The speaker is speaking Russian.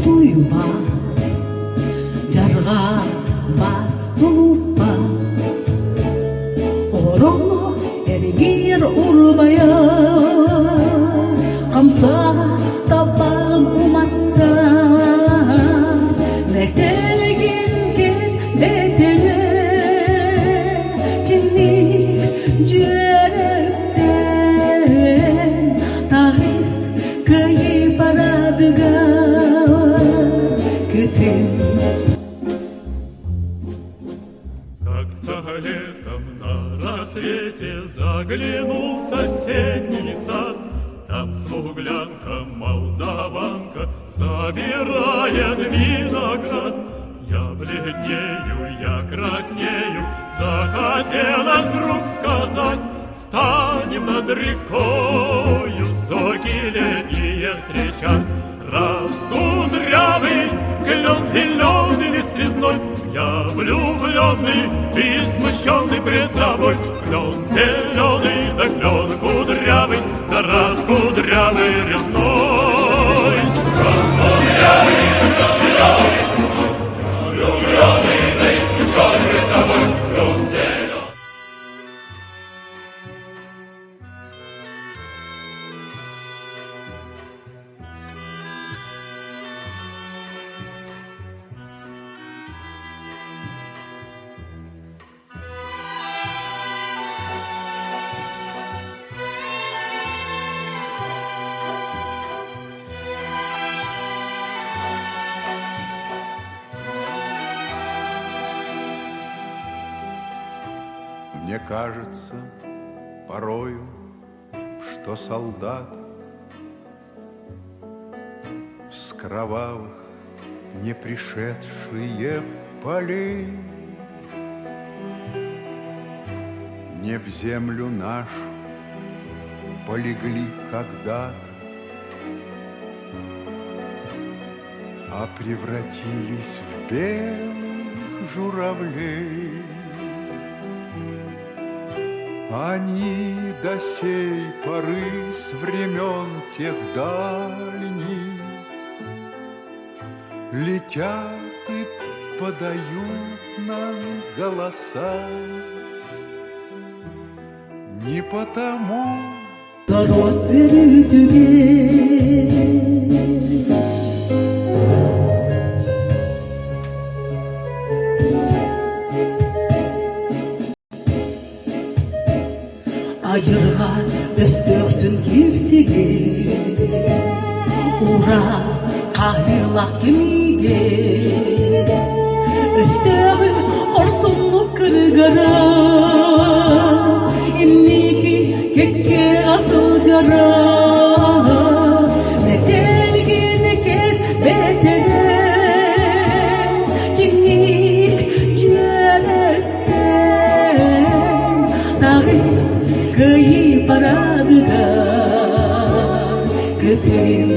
туюба жарга бас тулупа оромо эргир урбая камса табан уматта нетелгин детеле чинни жүректен тагыс кыйы парадыга күтүм. Как-то летом на рассвете заглянул в соседний сад. Там смуглянка, молдаванка собирает виноград. Я бледнею, я краснею, захотелось вдруг сказать: встанем над рекою, зоги летние встречать. Раскудрявый клен зеленый листвизной, я влюбленный и смущенный пред тобой. Клен зеленый, да клен кудрявый, да раскудрявый резной. Раскудрявый, клен зеленый, я влюбленный, да и смущенный пред тобой. Клен зеленый. Мне кажется порою, что солдат с кровавых не пришедшие полей не в землю нашу полегли когда-то, а превратились в белых журавлей. Они до сей поры с времен тех дальних летят и подают нам голоса. Не потому народ берегет. Айырға өстөктүн кирсиги ура кайырлак кимиге өстөгү орсунлук кыргара эмнеки кекке асыл жара нетелген экес бетеге жеңик жүрөктөн тагыс кыйы парадыга күтүм.